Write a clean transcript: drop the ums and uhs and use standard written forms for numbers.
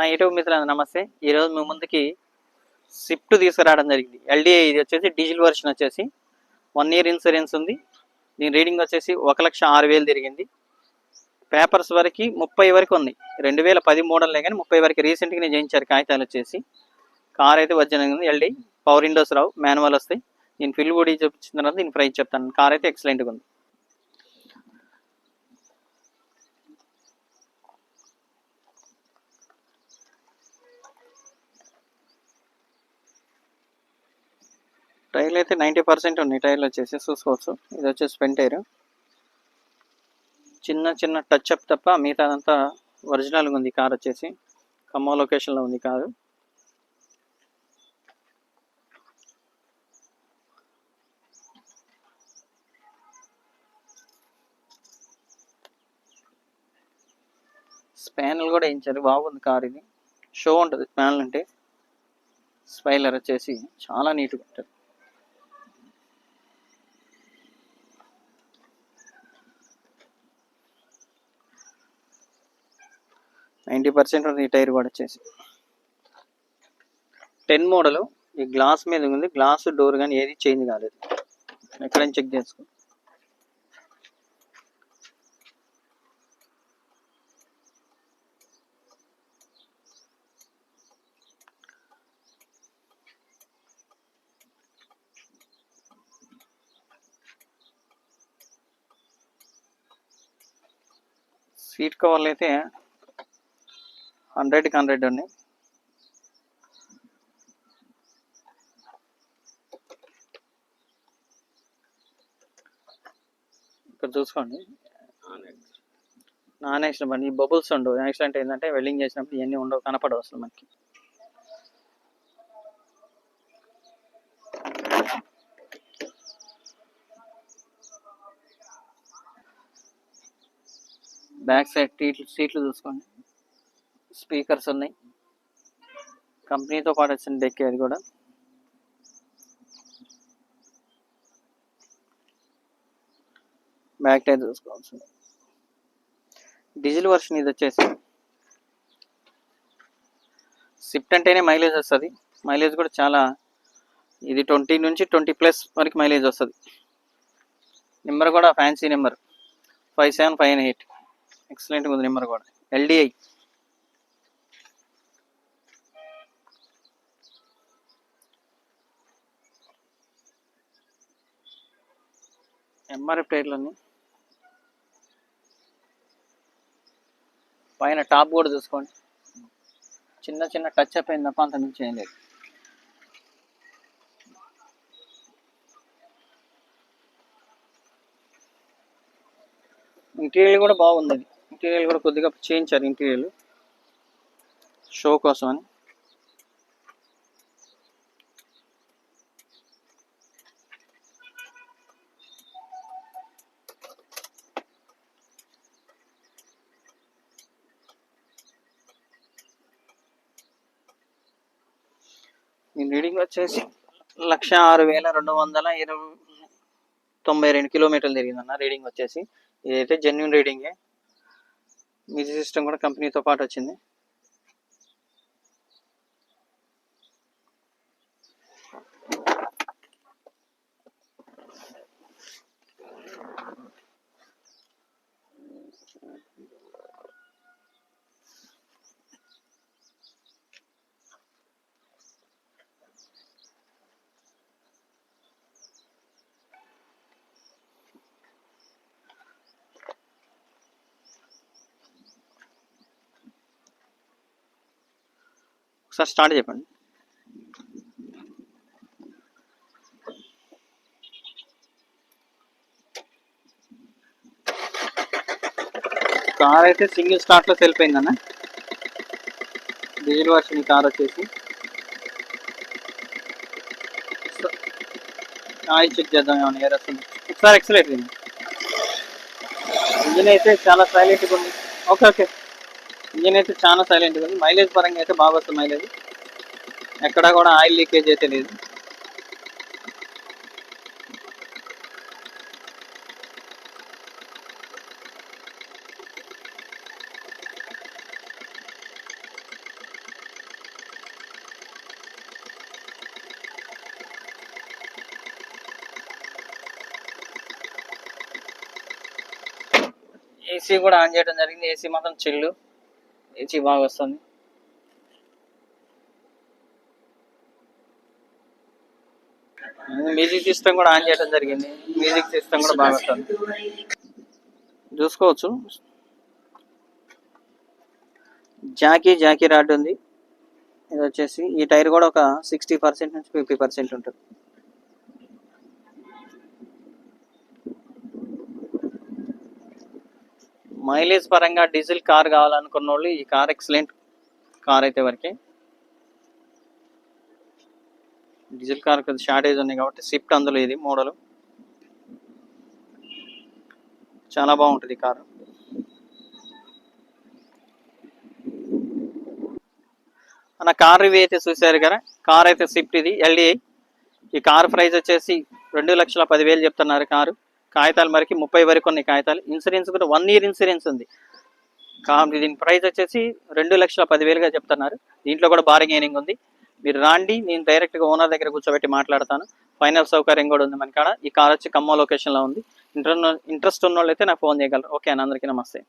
నా యూట్యూబ్ మిత్రులందరూ నమస్తే. ఈరోజు మీ ముందుకి స్విఫ్ట్ తీసుకురావడం జరిగింది. ఎల్డీఐ ఇది వచ్చేసి డీజిల్ వర్షన్ వచ్చేసి 1 ఇయర్ ఇన్సూరెన్స్ ఉంది. దీని రీడింగ్ వచ్చేసి 1,06,000 తిరిగింది. పేపర్స్ వరకు 30 వరకు ఉంది. 2010 మోడల్లే కానీ 30 వరకు రీసెంట్గా నేను చేయించారు కాగితాలు వచ్చేసి. కార్ అయితే ఒరిజినల్ ఉంది. ఎల్డీ పవర్ విండోస్ రావు, మాన్యువల్ వస్తాయి. నేను ఫిల్ బోడీ చూపించిన తర్వాత దీని ప్రైస్ చెప్తాను. కార్ అయితే ఎక్సలెంట్గా ఉంది. టైర్లు అయితే 90% ఉన్నాయి. టైర్లు వచ్చేసి చూసుకోవచ్చు. ఇది వచ్చేసి ఫ్రంట్ టైర్, చిన్న చిన్న టచ్ అప్ తప్ప మిగతాదంతా ఒరిజినల్గా ఉంది. కార్ వచ్చేసి ఖమ్మం లొకేషన్లో ఉంది కారు. స్పానల్ కూడా వేయించారు, బాగుంది కార్. ఇది షో ఉంటుంది స్పానల్ అంటే. స్పైలర్ వచ్చేసి చాలా నీట్గా ఉంటుంది. %90 ఉంది. ఈ టైర్ కూడా వచ్చేసి 10 మోడలు. ఈ గ్లాస్ మీద ఉంది. గ్లాస్ డోర్ కానీ ఏది చేంజ్ కాలేదు. ఎక్కడైనా చెక్ చేసుకో. సీట్ కవర్లు అయితే 100కి 100 ఉన్నాయి. ఇక్కడ చూసుకోండి. నాన్ యాక్సిడెంట్ బండి. ఈ బబుల్స్ ఉండవు. యాక్సిడెంట్ ఏంటంటే వెల్డింగ్ చేసినప్పుడు ఇవన్నీ ఉండవు, కనపడవు అసలు మనకి. బ్యాక్ సైడ్ సీట్లు చూసుకోండి. స్పీకర్స్ ఉన్నాయి. కంపెనీతో పాటు వచ్చిన డెక్ అది కూడా. బ్యాక్ టైర్ చూసుకోవచ్చు. డీజిల్ వర్షన్ ఇది వచ్చేసి. స్విఫ్ట్ అంటేనే మైలేజ్ వస్తుంది. మైలేజ్ కూడా చాలా, ఇది 20 నుంచి 20+ వరకు మైలేజ్ వస్తుంది. నెంబర్ కూడా ఫ్యాన్సీ నెంబర్ 57598. ఎక్సలెంట్గా ఉంది నెంబర్ కూడా. ఎల్డీఐ. ఎంఆర్ఎఫ్ టైర్లన్నీ. పైన టాప్ కూడా చూసుకోండి. చిన్న చిన్న టచ్ అప్ అయింది తప్ప అంత మించి ఏం లేదు. ఇంటీరియర్ కూడా బాగుంది. ఇంటీరియర్ కూడా కొద్దిగా చేయించారు. ఇంటీరియర్ షో కోసం అని. దీని రీడింగ్ వచ్చేసి 1,06,292 కిలోమీటర్లు తిరిగిందన్న. రీడింగ్ వచ్చేసి ఇదైతే జెన్యున్ రీడింగే. మ్యూజిక్ సిస్టమ్ కూడా కంపెనీతో పాటు వచ్చింది. ఒకసారి స్టార్ట్ చెప్పండి. కార్ అయితే సింగిల్ స్టార్ట్లో వెళ్ళిపోయిందన్న. డీజిల్ వర్షన్ కార్ వచ్చేసి. ఆయిల్ చెక్ చేద్దాం, ఏమైనా ఎయిర్ వస్తుంది. ఒకసారి ఎక్సలెంట్ అయింది. ఇంజిన్ అయితే చాలా సైలెంట్గా ఉంది. ఓకే. ఇంజిన్ అయితే చాలా సైలెంట్గా ఉంది. మైలేజ్ పరంగా అయితే బాగా వస్తుంది మైలేజ్. ఎక్కడా కూడా ఆయిల్ లీకేజ్ అయితే లేదు. ఏసీ కూడా ఆన్ చేయడం జరిగింది. ఏసీ మాత్రం చిల్లు, ఏసీ బాగా వస్తుంది. మ్యూజిక్ సిస్టమ్ కూడా ఆన్ చేయడం జరిగింది. మ్యూజిక్ సిస్టమ్ కూడా బాగా వస్తుంది, చూసుకోవచ్చు. జాకీ రాడ్ ఉంది. ఇది వచ్చేసి ఈ టైర్ కూడా ఒక 60% నుంచి 50% ఉంటుంది. మైలేజ్ పరంగా డీజిల్ కార్ కావాలనుకున్న వాళ్ళు ఈ కార్ ఎక్సలెంట్ కార్ అయితే వరకే. డీజిల్ కార్ షార్టేజ్ ఉంది కాబట్టి స్విఫ్ట్ అందులో ఇది మోడల్ చాలా బాగుంటుంది ఈ కారు. అన్న కార్ రివ్యూ అయితే చూసారు కదా. కార్ అయితే స్విఫ్ట్ ఇది ఎల్డిఐ. ఈ కార్ ప్రైస్ వచ్చేసి 2,10,000 చెప్తున్నారు. కారు కాగితాలు మరికి 30 వరకు ఉన్నాయి కాగితాలు. ఇన్సూరెన్స్ కూడా 1 year ఇన్సూరెన్స్ ఉంది. దీని ప్రైస్ వచ్చేసి 2,10,000గా చెప్తున్నారు. దీంట్లో కూడా బార్గెనింగ్ ఉంది. మీరు రాండి, నేను డైరెక్ట్గా ఓనర్ దగ్గర కూర్చోబెట్టి మాట్లాడతాను. ఫైనల్ సౌకర్యం కూడా ఉంది మన కాడ. ఈ కార్ వచ్చి ఖమ్మం లొకేషన్లో ఉంది. ఇంట్రెస్ట్ ఉన్న వాళ్ళు అయితే నాకు ఫోన్ చేయగలరు. ఓకే అన్న, అందరికీ నమస్తే.